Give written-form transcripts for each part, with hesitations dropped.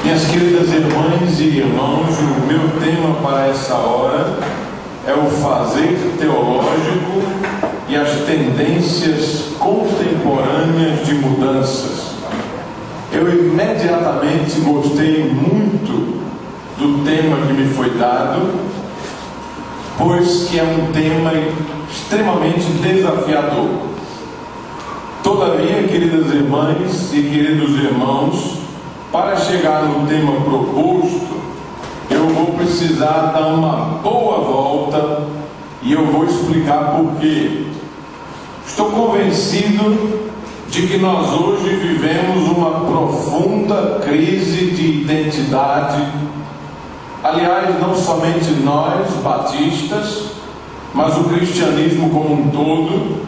Minhas queridas irmãs e irmãos, o meu tema para essa hora é o fazer teológico e as tendências contemporâneas de mudanças. Eu imediatamente gostei muito do tema que me foi dado, pois que é um tema extremamente desafiador. Todavia, queridas irmãs e queridos irmãos, para chegar no tema proposto, eu vou precisar dar uma boa volta e eu vou explicar por quê. Estou convencido de que nós hoje vivemos uma profunda crise de identidade. Aliás, não somente nós, batistas, mas o cristianismo como um todo,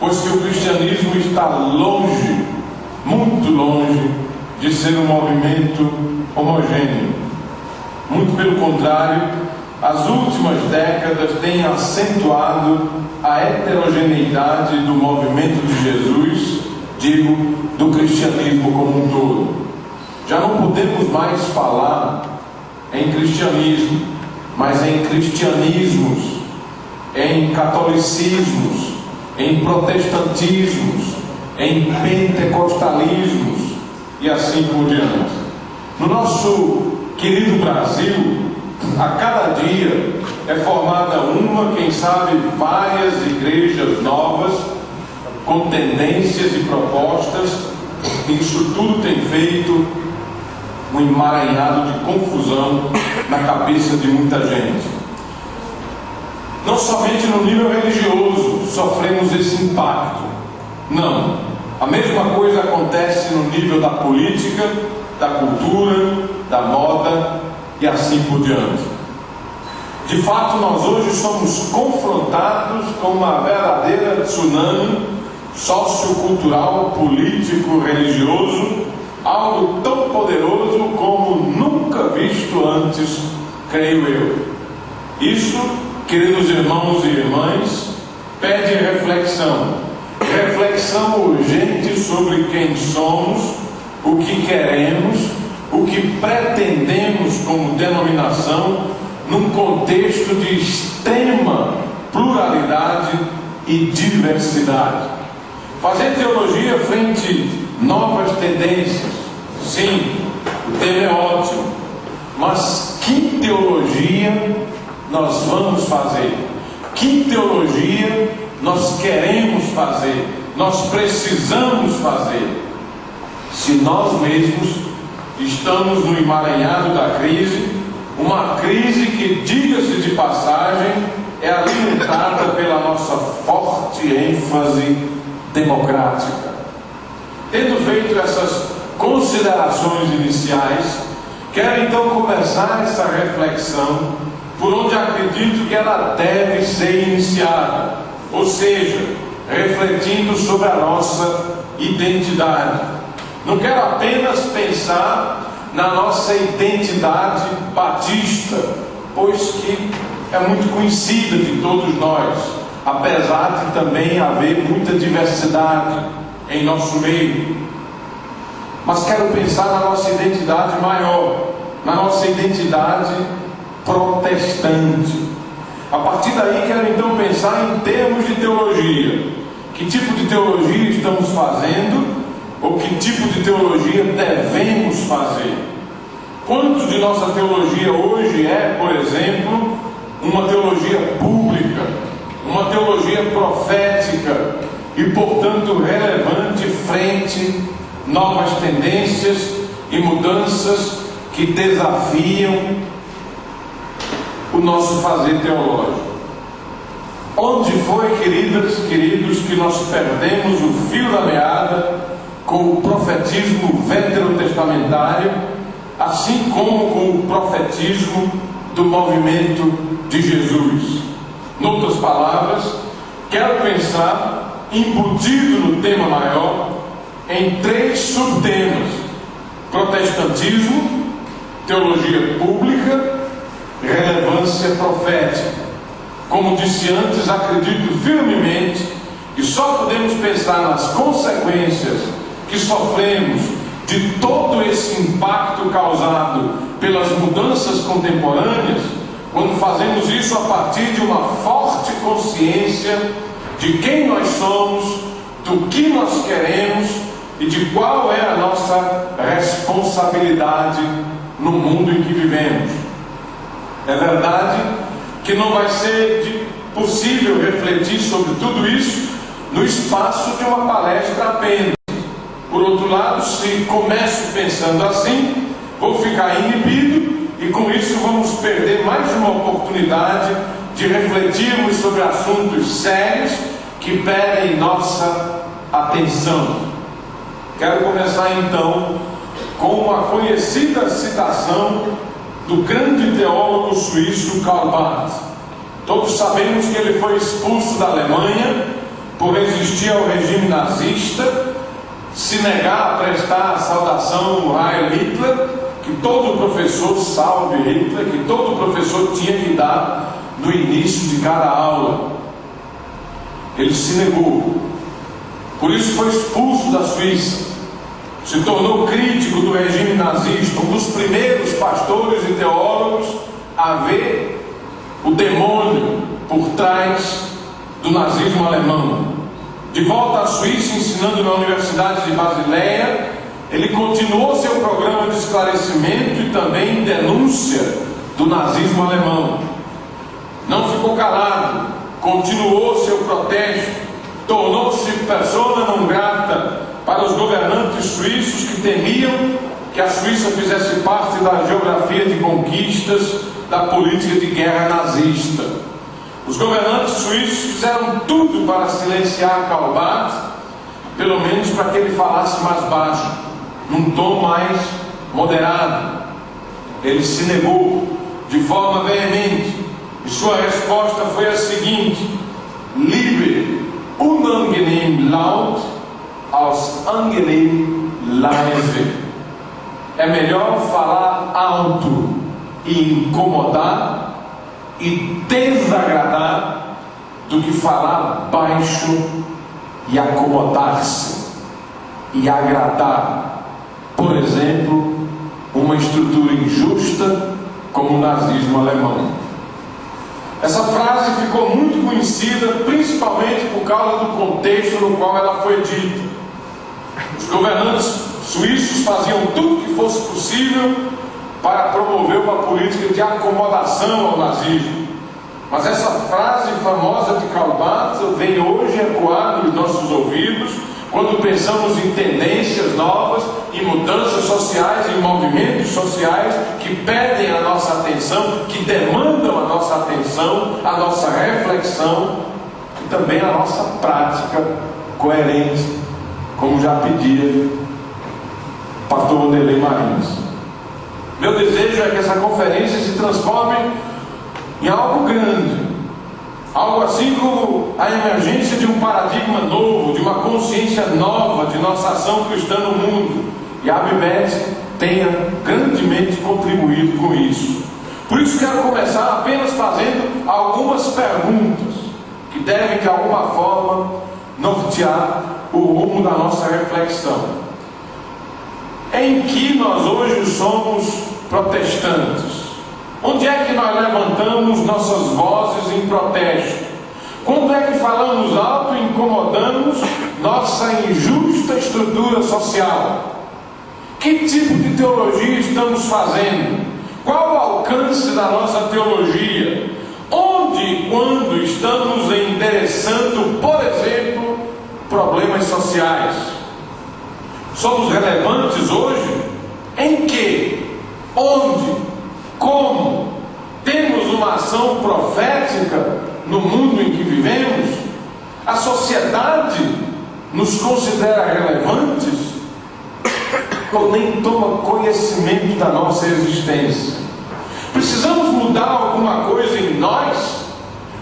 pois que o cristianismo está longe, muito longe, de ser um movimento homogêneo. Muito pelo contrário, as últimas décadas têm acentuado a heterogeneidade do movimento de Jesus, digo, do cristianismo como um todo. Já não podemos mais falar em cristianismo, mas em cristianismos, em catolicismos, em protestantismos, em pentecostalismos e assim por diante. No nosso querido Brasil, a cada dia é formada uma, quem sabe, várias igrejas novas, com tendências e propostas. Isso tudo tem feito um emaranhado de confusão na cabeça de muita gente. Não somente no nível religioso sofremos esse impacto. Não. A mesma coisa acontece no nível da política, da cultura, da moda e assim por diante. De fato, nós hoje somos confrontados com uma verdadeira tsunami sociocultural, político, religioso, algo tão poderoso como nunca visto antes, creio eu. Isso, queridos irmãos e irmãs, pede reflexão. Reflexão urgente sobre quem somos, o que queremos, o que pretendemos como denominação, num contexto de extrema pluralidade e diversidade. Fazer teologia frente a novas tendências, sim, o tema é ótimo, mas que teologia nós vamos fazer? Que teologia nós queremos fazer? Nós precisamos fazer? Se nós mesmos estamos no emaranhado da crise, uma crise que, diga-se de passagem, é alimentada pela nossa forte ênfase democrática. Tendo feito essas considerações iniciais, quero então começar essa reflexão por onde acredito que ela deve ser iniciada, ou seja, refletindo sobre a nossa identidade. Não quero apenas pensar na nossa identidade batista, pois que é muito conhecida de todos nós, apesar de também haver muita diversidade em nosso meio. Mas quero pensar na nossa identidade maior, na nossa identidade protestante. A partir daí quero então pensar em termos de teologia. Que tipo de teologia estamos fazendo? Ou que tipo de teologia devemos fazer? Quanto de nossa teologia hoje é, por exemplo, uma teologia pública, uma teologia profética e, portanto, relevante frente a novas tendências e mudanças que desafiam o nosso fazer teológico? Onde foi, queridas, queridos, que nós perdemos o fio da meada com o profetismo veterotestamentário, assim como com o profetismo do movimento de Jesus? Noutras palavras, quero pensar, embutido no tema maior, em 3 subtemas: protestantismo, teologia pública, relevância profética. Como disse antes, acredito firmemente que só podemos pensar nas consequências que sofremos de todo esse impacto causado pelas mudanças contemporâneas, quando fazemos isso a partir de uma forte consciência de quem nós somos, do que nós queremos e de qual é a nossa responsabilidade no mundo em que vivemos. É verdade que não vai ser possível refletir sobre tudo isso no espaço de uma palestra apenas. Por outro lado, se começo pensando assim, vou ficar inibido e com isso vamos perder mais uma oportunidade de refletirmos sobre assuntos sérios que pedem nossa atenção. Quero começar então com uma conhecida citação do grande teólogo suíço Karl Barth. Todos sabemos que ele foi expulso da Alemanha por resistir ao regime nazista, se negar a prestar a saudação Heil Hitler, que todo professor salve Hitler, que todo professor tinha que dar no início de cada aula. Ele se negou, por isso foi expulso da Suíça, se tornou crítico do regime nazista, um dos primeiros pastores e teólogos a ver o demônio por trás do nazismo alemão. De volta à Suíça, ensinando na Universidade de Basileia, ele continuou seu programa de esclarecimento e também denúncia do nazismo alemão. Não ficou calado, continuou seu protesto, tornou-se persona não grata para os governantes suíços que temiam que a Suíça fizesse parte da geografia de conquistas da política de guerra nazista. Os governantes suíços fizeram tudo para silenciar Karl Barth, pelo menos para que ele falasse mais baixo, num tom mais moderado. Ele se negou de forma veemente e sua resposta foi a seguinte: Lieber unangenehm laut als angenehm leise. É melhor falar alto e incomodar e desagradar do que falar baixo e acomodar-se e agradar, por exemplo, uma estrutura injusta como o nazismo alemão. Essa frase ficou muito conhecida principalmente por causa do contexto no qual ela foi dita. Os governantes suíços faziam tudo que fosse possível para promover uma política de acomodação ao nazismo. Mas essa frase famosa de Karl Barth vem hoje ecoar nos nossos ouvidos quando pensamos em tendências novas, em mudanças sociais, em movimentos sociais que pedem a nossa atenção, que demandam a nossa atenção, a nossa reflexão e também a nossa prática coerente, como já pedia o pastor Wanderlei Marins. Meu desejo é que essa conferência se transforme em algo grande, algo assim como a emergência de um paradigma novo, de uma consciência nova de nossa ação cristã no mundo, e a ABMET tenha grandemente contribuído com isso. Por isso quero começar apenas fazendo algumas perguntas que devem de alguma forma nortear o rumo da nossa reflexão. Em que nós hoje somos protestantes? Onde é que nós levantamos nossas vozes em protesto? Quando é que falamos alto e incomodamos nossa injusta estrutura social? Que tipo de teologia estamos fazendo? Qual o alcance da nossa teologia? Onde e quando estamos endereçando, por exemplo, problemas sociais? Somos relevantes hoje? Em que? Onde? Como? Temos uma ação profética no mundo em que vivemos? A sociedade nos considera relevantes? Ou nem toma conhecimento da nossa existência? Precisamos mudar alguma coisa em nós,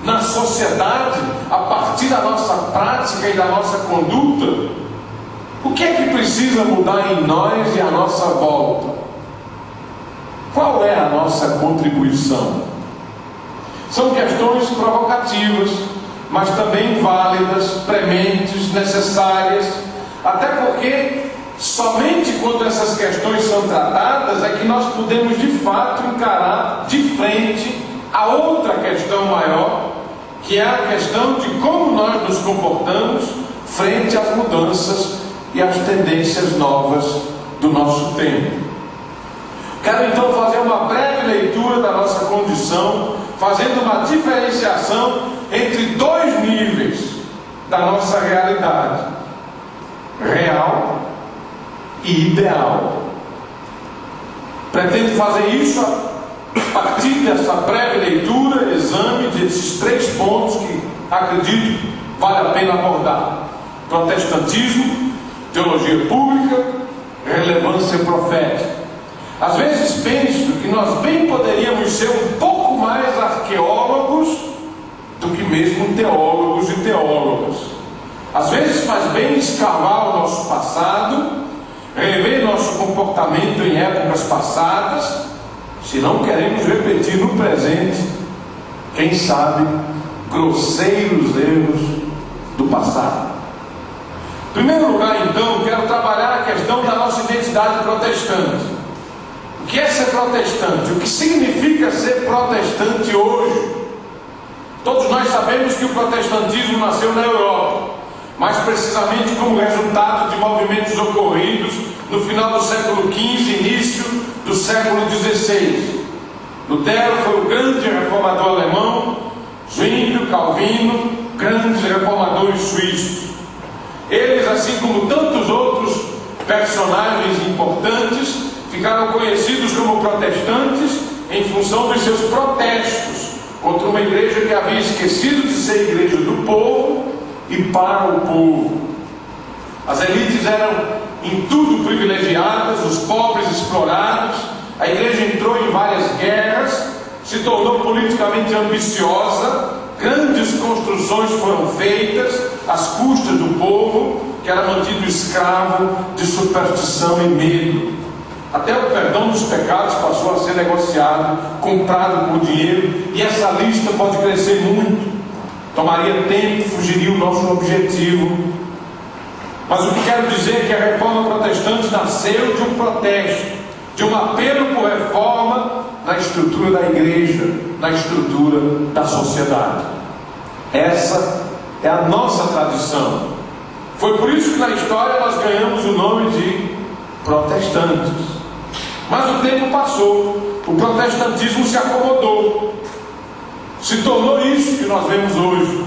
na sociedade, a partir da nossa prática e da nossa conduta? O que é que precisa mudar em nós e à nossa volta? Qual é a nossa contribuição? São questões provocativas, mas também válidas, prementes, necessárias, até porque somente quando essas questões são tratadas é que nós podemos de fato encarar de frente a outra questão maior, que é a questão de como nós nos comportamos frente às mudanças e às tendências novas do nosso tempo. Quero então fazer uma breve leitura da nossa condição, fazendo uma diferenciação entre dois níveis da nossa realidade: real e ideal. Pretendo fazer isso a partir dessa breve leitura, exame desses três pontos que acredito vale a pena abordar: protestantismo, teologia pública, relevância profética. Às vezes penso que nós bem poderíamos ser um pouco mais arqueólogos do que mesmo teólogos e teólogas. Às vezes faz bem escavar o nosso passado, rever nosso comportamento em épocas passadas, se não queremos repetir no presente, quem sabe, grosseiros erros do passado. Em primeiro lugar, então, quero trabalhar a questão da nossa identidade protestante. O que é ser protestante? O que significa ser protestante hoje? Todos nós sabemos que o protestantismo nasceu na Europa, mais precisamente como resultado de movimentos ocorridos no final do século XV, início do século XVI. Lutero foi o grande reformador alemão, Zwinglio, Calvino, grandes reformadores suíços. Eles, assim como tantos outros personagens importantes, ficaram conhecidos como protestantes em função dos seus protestos contra uma igreja que havia esquecido de ser igreja do povo e para o povo. As elites eram em tudo privilegiadas, os pobres explorados. A igreja entrou em várias guerras, se tornou politicamente ambiciosa, grandes construções foram feitas às custas do povo, que era mantido escravo de superstição e medo. Até o perdão dos pecados passou a ser negociado, comprado por dinheiro, e essa lista pode crescer muito. Tomaria tempo, fugiria o nosso objetivo. Mas o que quero dizer é que a reforma protestante nasceu de um protesto, de um apelo por reforma na estrutura da igreja, na estrutura da sociedade. Essa é a nossa tradição. Foi por isso que na história nós ganhamos o nome de protestantes. Mas o tempo passou, o protestantismo se acomodou, se tornou isso que nós vemos hoje.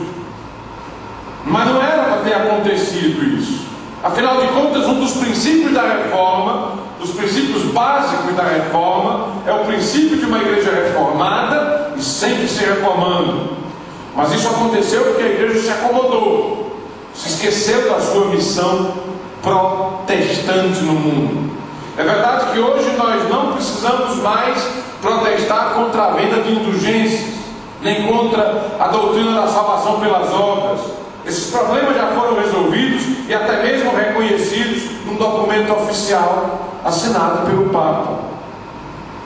Mas não era para ter acontecido isso. Afinal de contas, um dos princípios da reforma, dos princípios básicos da reforma, é o princípio de uma igreja reformada e sempre se reformando. Mas isso aconteceu porque a igreja se acomodou, se esqueceu da sua missão protestante no mundo. É verdade que hoje nós não precisamos mais protestar contra a venda de indulgências, nem contra a doutrina da salvação pelas obras. Esses problemas já foram resolvidos e até mesmo reconhecidos num documento oficial assinado pelo Papa.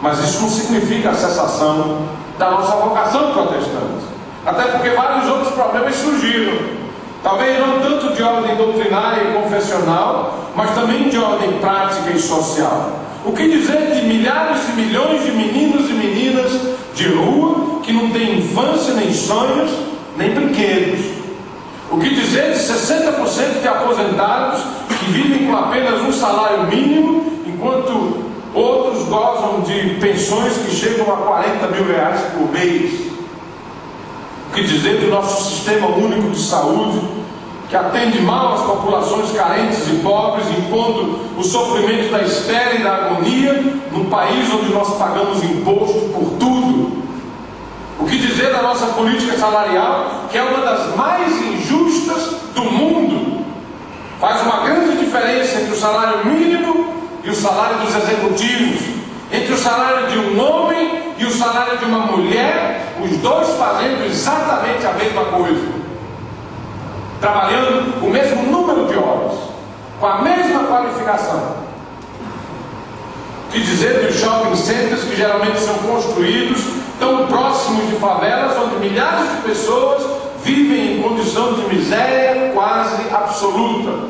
Mas isso não significa a cessação da nossa vocação protestante, até porque vários outros problemas surgiram. Talvez não tanto de ordem doutrinária e confessional, mas também de ordem prática e social. O que dizer de milhares e milhões de meninos e meninas de rua que não têm infância, nem sonhos, nem brinquedos? O que dizer de 60% de aposentados que vivem com apenas um salário mínimo, enquanto outros gozam de pensões que chegam a 40 mil reais por mês? O que dizer do nosso sistema único de saúde, que atende mal às populações carentes e pobres, impondo o sofrimento da espera e da agonia num país onde nós pagamos imposto por tudo? O que dizer da nossa política salarial, que é uma das mais injustas do mundo? Faz uma grande diferença entre o salário mínimo e o salário dos executivos, entre o salário de um homem e o salário de uma mulher, os dois fazendo exatamente a mesma coisa, trabalhando o mesmo número de horas, com a mesma qualificação. O que dizer dos shopping centers que geralmente são construídos tão próximos de favelas, onde milhares de pessoas vivem em condição de miséria quase absoluta?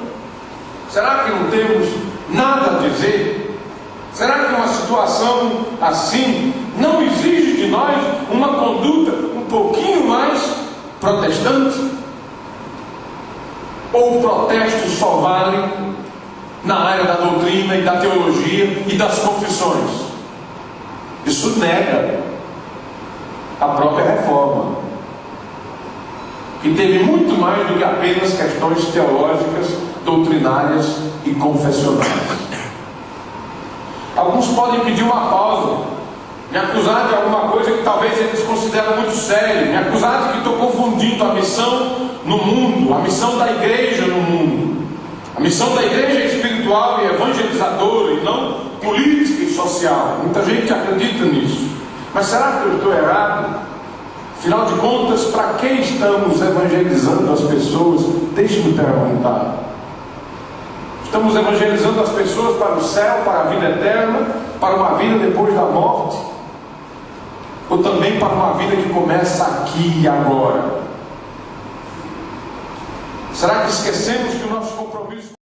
Será que não temos nada a dizer? Será que uma situação assim não exige de nós uma conduta um pouquinho mais protestante? Ou o protesto só vale na área da doutrina e da teologia e das confissões? Isso nega a própria reforma, que teve muito mais do que apenas questões teológicas, doutrinárias e confessionais. Alguns podem pedir uma pausa, me acusar de alguma coisa que talvez eles consideram muito sério, me acusar de que estou confundindo a missão no mundo, a missão da igreja no mundo. A missão da igreja é espiritual e evangelizadora e não política e social. Muita gente acredita nisso. Mas será que eu estou errado? Afinal de contas, para quem estamos evangelizando as pessoas? Deixe-me perguntar. Estamos evangelizando as pessoas para o céu, para a vida eterna, para uma vida depois da morte? Ou também para uma vida que começa aqui e agora? Será que esquecemos que o nosso compromisso